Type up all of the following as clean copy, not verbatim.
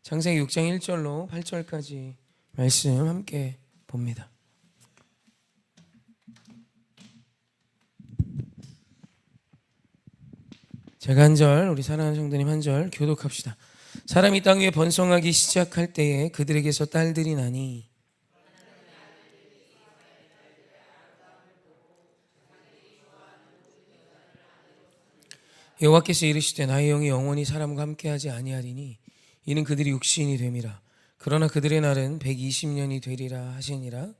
창세기 6장 1절로 8절까지 말씀 함께 봅니다. 제가 한 절, 우리 사랑하는 성도님 한 절 교독합시다. 사람이 땅 위에 번성하기 시작할 때에 그들에게서 딸들이 나니 여호와께서 이르시되 나의 영이 영원히 사람과 함께하지 아니하리니 이는 그들이 육신이 됨이라. 그러나 그들의 날은 120년이 되리라 하시니라.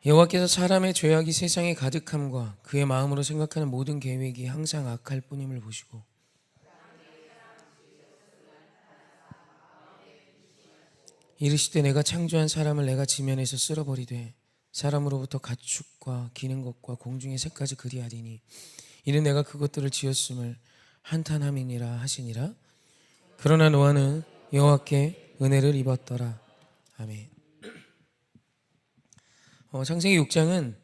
여호와께서 사람의 죄악이 세상에 가득함과 그의 마음으로 생각하는 모든 계획이 항상 악할 뿐임을 보시고 이르시되 내가 창조한 사람을 내가 지면에서 쓸어버리되 사람으로부터 가축과 기는 것과 공중의 새까지 그리하리니 이는 내가 그것들을 지었음을 한탄함이니라 하시니라. 그러나 노아는 여호와께 은혜를 입었더라. 아멘. 창세기 6장은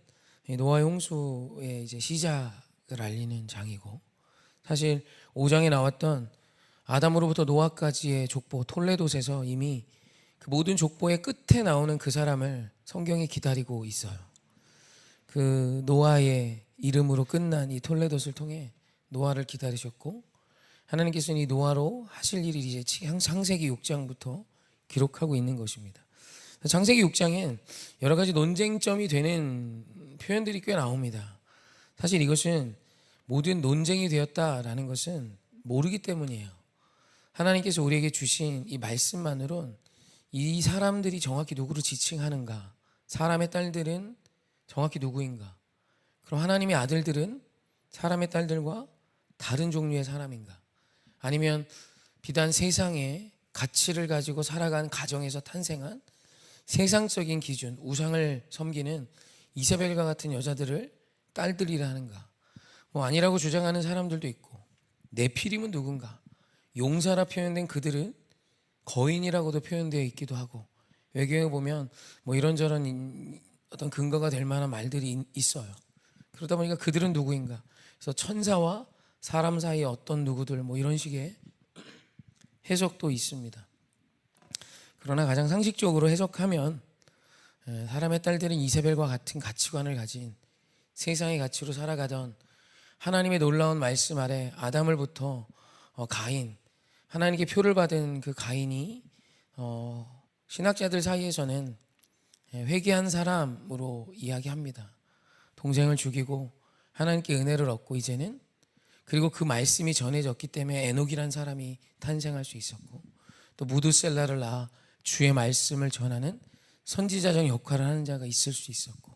노아의 홍수의 이제 시작을 알리는 장이고, 사실 5장에 나왔던 아담으로부터 노아까지의 족보 톨레도에서 이미 그 모든 족보의 끝에 나오는 그 사람을 성경이 기다리고 있어요. 그 노아의 이름으로 끝난 이 톨레도를 통해 노아를 기다리셨고, 하나님께서는 이 노아로 하실 일을 이제 창세기 6장부터 기록하고 있는 것입니다. 창세기 6장엔 여러 가지 논쟁점이 되는 표현들이 꽤 나옵니다. 사실 이것은 모든 논쟁이 되었다라는 것은 모르기 때문이에요. 하나님께서 우리에게 주신 이 말씀만으론 이 사람들이 정확히 누구를 지칭하는가, 사람의 딸들은 정확히 누구인가, 그럼 하나님의 아들들은 사람의 딸들과 다른 종류의 사람인가, 아니면 비단 세상의 가치를 가지고 살아가는 가정에서 탄생한 세상적인 기준, 우상을 섬기는 이세벨과 같은 여자들을 딸들이라 하는가, 아니라고 주장하는 사람들도 있고, 네피림은 누군가, 용사라 표현된 그들은 거인이라고도 표현되어 있기도 하고, 외경에 보면 이런저런 어떤 근거가 될 만한 말들이 있어요. 그러다 보니까 그들은 누구인가, 그래서 천사와 사람 사이의 어떤 누구들 이런 식의 해석도 있습니다. 그러나 가장 상식적으로 해석하면 사람의 딸들은 이세벨과 같은 가치관을 가진 세상의 가치로 살아가던, 하나님의 놀라운 말씀 아래 아담을부터 가인, 하나님께 표를 받은 그 가인이 신학자들 사이에서는 회개한 사람으로 이야기합니다. 동생을 죽이고 하나님께 은혜를 얻고, 이제는 그리고 그 말씀이 전해졌기 때문에 에녹이란 사람이 탄생할 수 있었고, 또 무드셀라를 낳아 주의 말씀을 전하는 선지자적 역할을 하는 자가 있을 수 있었고,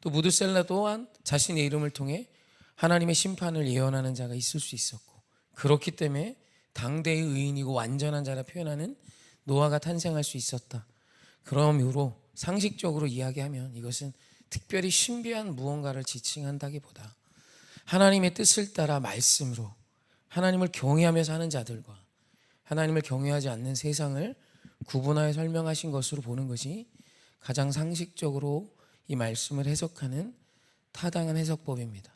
또 무드셀라 또한 자신의 이름을 통해 하나님의 심판을 예언하는 자가 있을 수 있었고, 그렇기 때문에 당대의 의인이고 완전한 자라 표현하는 노아가 탄생할 수 있었다. 그런 이유로 상식적으로 이야기하면 이것은 특별히 신비한 무언가를 지칭한다기보다 하나님의 뜻을 따라 말씀으로 하나님을 경외하며 사는 자들과 하나님을 경외하지 않는 세상을 구분하여 설명하신 것으로 보는 것이 가장 상식적으로 이 말씀을 해석하는 타당한 해석법입니다.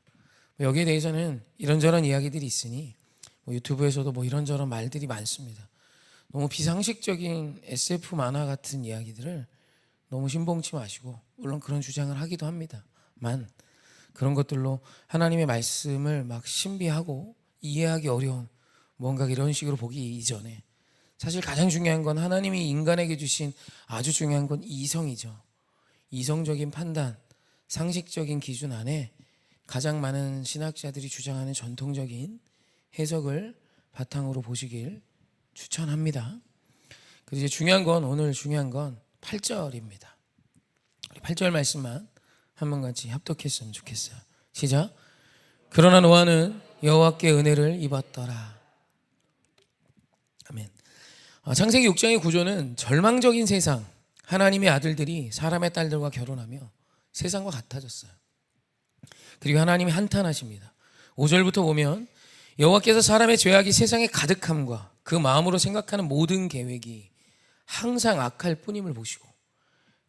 여기에 대해서는 이런저런 이야기들이 있으니 유튜브에서도 이런저런 말들이 많습니다. 너무 비상식적인 SF 만화 같은 이야기들을 너무 신봉치 마시고, 물론 그런 주장을 하기도 합니다만, 그런 것들로 하나님의 말씀을 막 신비하고 이해하기 어려운 뭔가 이런 식으로 보기 이전에 사실 가장 중요한 건 하나님이 인간에게 주신 아주 중요한 건 이성이죠. 이성적인 판단, 상식적인 기준 안에 가장 많은 신학자들이 주장하는 전통적인 해석을 바탕으로 보시길 추천합니다. 그리고 이제 오늘 중요한 건 8절입니다. 우리 8절 말씀만 한번 같이 합독했으면 좋겠어요. 시작. 그러나 노아는 여호와께 은혜를 입었더라. 아멘. 창세기 6장의 구조는 절망적인 세상, 하나님의 아들들이 사람의 딸들과 결혼하며 세상과 같아졌어요. 그리고 하나님이 한탄하십니다. 5절부터 보면 여호와께서 사람의 죄악이 세상에 가득함과 그 마음으로 생각하는 모든 계획이 항상 악할 뿐임을 보시고,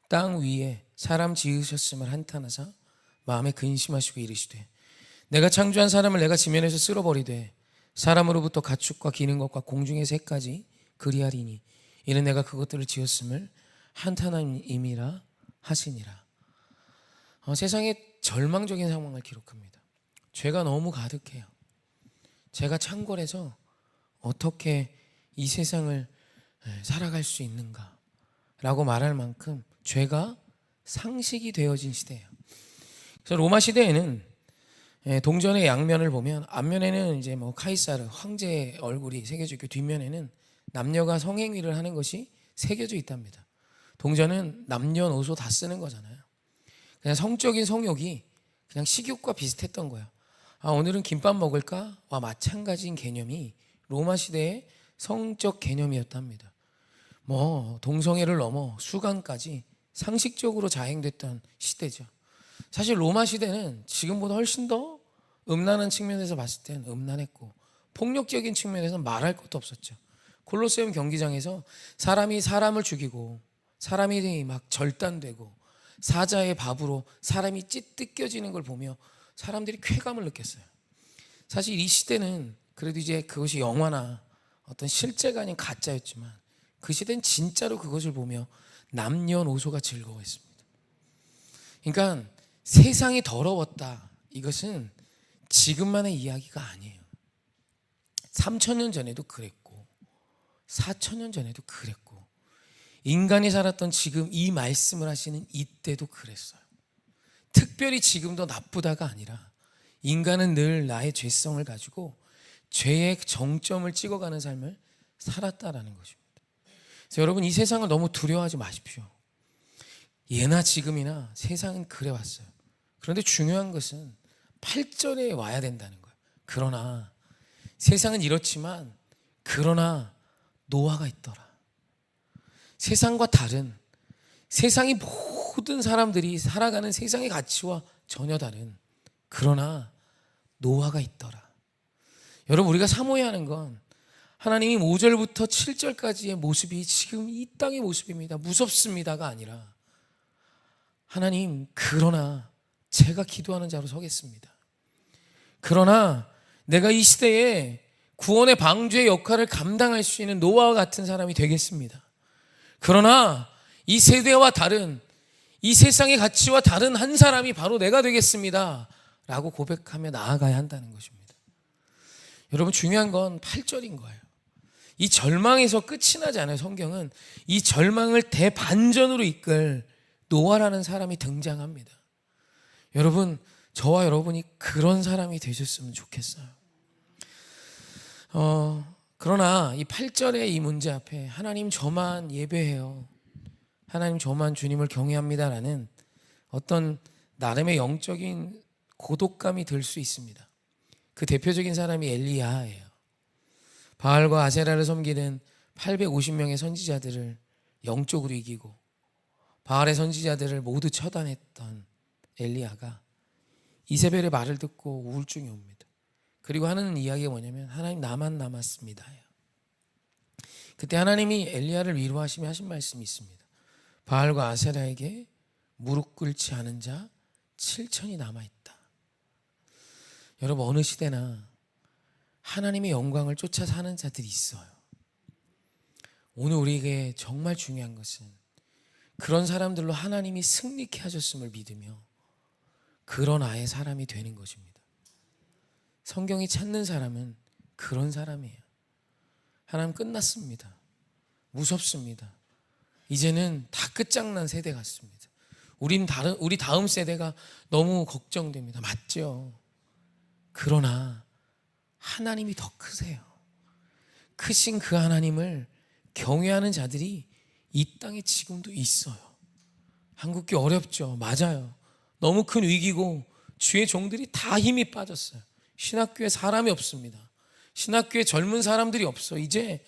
땅 위에 사람 지으셨음을 한탄하사 마음에 근심하시고 이르시되 내가 창조한 사람을 내가 지면에서 쓸어버리되 사람으로부터 가축과 기는 것과 공중의 새까지 그리하리니 이는 내가 그것들을 지었음을 한탄함이라 하시니라. 세상의 절망적인 상황을 기록합니다. 죄가 너무 가득해요. 죄가 창궐해서 어떻게 이 세상을 살아갈 수 있는가 라고 말할 만큼 죄가 상식이 되어진 시대예요. 그래서 로마 시대에는 동전의 양면을 보면 앞면에는 이제 뭐 카이사르 황제의 얼굴이 새겨져 있고 뒷면에는 남녀가 성행위를 하는 것이 새겨져 있답니다. 동전은 남녀노소 다 쓰는 거잖아요. 그냥 성적인 성욕이 그냥 식욕과 비슷했던 거예요. 오늘은 김밥 먹을까? 와 마찬가지인 개념이 로마 시대의 성적 개념이었답니다. 뭐 동성애를 넘어 수간까지 상식적으로 자행됐던 시대죠. 사실 로마 시대는 지금보다 훨씬 더 음란한 측면에서 봤을 땐 음란했고 폭력적인 측면에서 말할 것도 없었죠. 콜로세움 경기장에서 사람이 사람을 죽이고 사람이 막 절단되고 사자의 밥으로 사람이 찢겨지는 걸 보며 사람들이 쾌감을 느꼈어요. 사실 이 시대는 그래도 이제 그것이 영화나 어떤 실제가 아닌 가짜였지만 그 시대는 진짜로 그것을 보며 남녀노소가 즐거워했습니다. 그러니까 세상이 더러웠다. 이것은 지금만의 이야기가 아니에요. 3000년 전에도 그랬고 4000년 전에도 그랬고 인간이 살았던 지금 이 말씀을 하시는 이때도 그랬어요. 특별히 지금도 나쁘다가 아니라 인간은 늘 나의 죄성을 가지고 죄의 정점을 찍어가는 삶을 살았다라는 것입니다. 그래서 여러분 이 세상을 너무 두려워하지 마십시오. 예나 지금이나 세상은 그래왔어요. 그런데 중요한 것은 8절에 와야 된다는 거예요. 그러나 세상은 이렇지만 그러나 노아가 있더라. 세상과 다른 세상이 모든 사람들이 살아가는 세상의 가치와 전혀 다른 그러나 노아가 있더라. 여러분 우리가 사모해야 하는 건 하나님이 5절부터 7절까지의 모습이 지금 이 땅의 모습입니다. 무섭습니다가 아니라 하나님 그러나 제가 기도하는 자로 서겠습니다. 그러나 내가 이 시대에 구원의 방주의 역할을 감당할 수 있는 노아와 같은 사람이 되겠습니다. 그러나 이 세대와 다른 이 세상의 가치와 다른 한 사람이 바로 내가 되겠습니다 라고 고백하며 나아가야 한다는 것입니다. 여러분 중요한 건 8절인 거예요. 이 절망에서 끝이 나지 않아요. 성경은 이 절망을 대반전으로 이끌 노아라는 사람이 등장합니다. 여러분 저와 여러분이 그런 사람이 되셨으면 좋겠어요. 그러나 이 8절의 이 문제 앞에 하나님 저만 예배해요, 하나님 저만 주님을 경외합니다라는 어떤 나름의 영적인 고독감이 들 수 있습니다. 그 대표적인 사람이 엘리야예요. 바알과 아세라를 섬기는 850명의 선지자들을 영적으로 이기고 바알의 선지자들을 모두 처단했던 엘리야가 이세벨의 말을 듣고 우울증이 옵니다. 그리고 하는 이야기가 뭐냐면 하나님 나만 남았습니다. 그때 하나님이 엘리야를 위로하시며 하신 말씀이 있습니다. 바알과 아세라에게 무릎 꿇지 않은 자 7천이 남아있다. 여러분 어느 시대나 하나님의 영광을 쫓아 사는 자들이 있어요. 오늘 우리에게 정말 중요한 것은 그런 사람들로 하나님이 승리케 하셨음을 믿으며 그런 아의 사람이 되는 것입니다. 성경이 찾는 사람은 그런 사람이에요. 하나님 끝났습니다. 무섭습니다. 이제는 다 끝장난 세대 같습니다. 우리 다음 세대가 너무 걱정됩니다. 맞죠? 그러나 하나님이 더 크세요. 크신 그 하나님을 경외하는 자들이 이 땅에 지금도 있어요. 한국교 어렵죠. 맞아요. 너무 큰 위기고 주의 종들이 다 힘이 빠졌어요. 신학교에 사람이 없습니다. 신학교에 젊은 사람들이 없어. 이제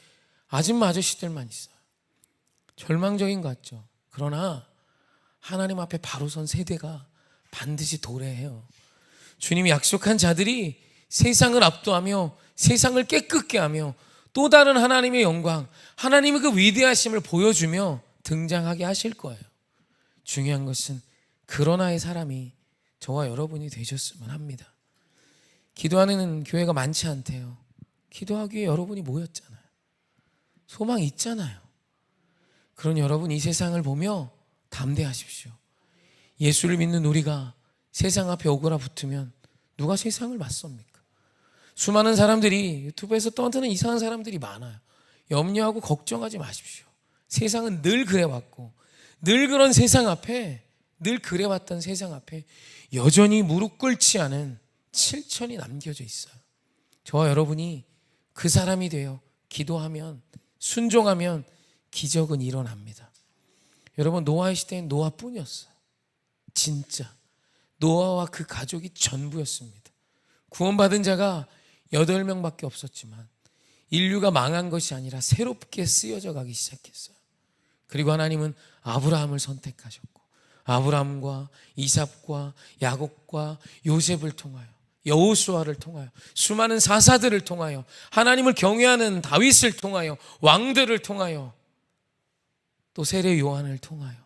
아줌마 아저씨들만 있어요. 절망적인 것 같죠. 그러나 하나님 앞에 바로 선 세대가 반드시 도래해요. 주님이 약속한 자들이 세상을 압도하며 세상을 깨끗게 하며 또 다른 하나님의 영광, 하나님의 그 위대하심을 보여주며 등장하게 하실 거예요. 중요한 것은 그러나의 사람이 저와 여러분이 되셨으면 합니다. 기도하는 교회가 많지 않대요. 기도하기에 여러분이 모였잖아요. 소망이 있잖아요. 그런 여러분, 이 세상을 보며 담대하십시오. 예수를 믿는 우리가 세상 앞에 오그라붙으면 누가 세상을 맞섭니까? 수많은 사람들이, 유튜브에서 떠드는 이상한 사람들이 많아요. 염려하고 걱정하지 마십시오. 세상은 늘 그래왔고, 늘 그런 세상 앞에, 늘 그래왔던 세상 앞에 여전히 무릎 꿇지 않은 실천이 남겨져 있어요. 저와 여러분이 그 사람이 되어 기도하면, 순종하면 기적은 일어납니다. 여러분, 노아의 시대엔 노아뿐이었어요. 진짜 노아와 그 가족이 전부였습니다. 구원받은 자가 8명밖에 없었지만 인류가 망한 것이 아니라 새롭게 쓰여져 가기 시작했어요. 그리고 하나님은 아브라함을 선택하셨고, 아브라함과 이삭과 야곱과 요셉을 통하여, 여호수아를 통하여, 수많은 사사들을 통하여, 하나님을 경외하는 다윗을 통하여, 왕들을 통하여, 또 세례 요한을 통하여,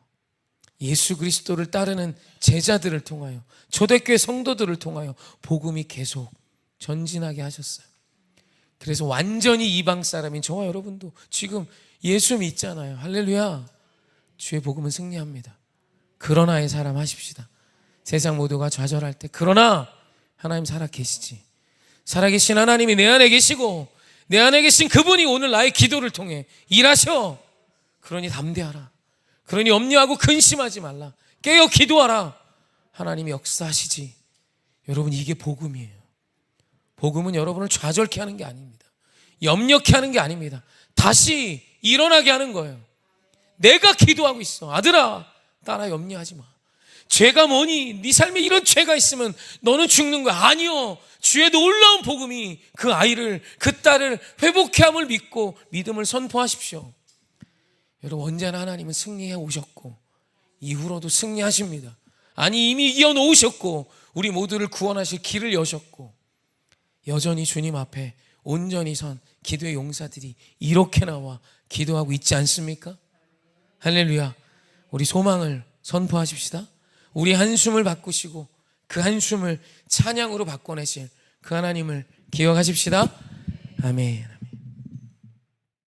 예수 그리스도를 따르는 제자들을 통하여, 초대교회 성도들을 통하여 복음이 계속 전진하게 하셨어요. 그래서 완전히 이방 사람인 저와 여러분도 지금 예수 믿잖아요. 할렐루야. 주의 복음은 승리합니다. 그러나의 사람 하십시다. 세상 모두가 좌절할 때 그러나 하나님 살아계시지. 살아계신 하나님이 내 안에 계시고, 내 안에 계신 그분이 오늘 나의 기도를 통해 일하셔. 그러니 담대하라. 그러니 염려하고 근심하지 말라. 깨어 기도하라. 하나님이 역사하시지. 여러분, 이게 복음이에요. 복음은 여러분을 좌절케 하는 게 아닙니다. 염려케 하는 게 아닙니다. 다시 일어나게 하는 거예요. 내가 기도하고 있어. 아들아, 딸아, 염려하지 마. 죄가 뭐니? 네 삶에 이런 죄가 있으면 너는 죽는 거야. 아니요. 주의 놀라운 복음이 그 아이를, 그 딸을 회복케 함을 믿고 믿음을 선포하십시오. 여러분, 언제나 하나님은 승리해 오셨고 이후로도 승리하십니다. 아니, 이미 이겨 놓으셨고 우리 모두를 구원하실 길을 여셨고, 여전히 주님 앞에 온전히 선 기도의 용사들이 이렇게 나와 기도하고 있지 않습니까? 할렐루야. 우리 소망을 선포하십시다. 우리 한숨을 바꾸시고 그 한숨을 찬양으로 바꿔내실 그 하나님을 기억하십시다. 아멘.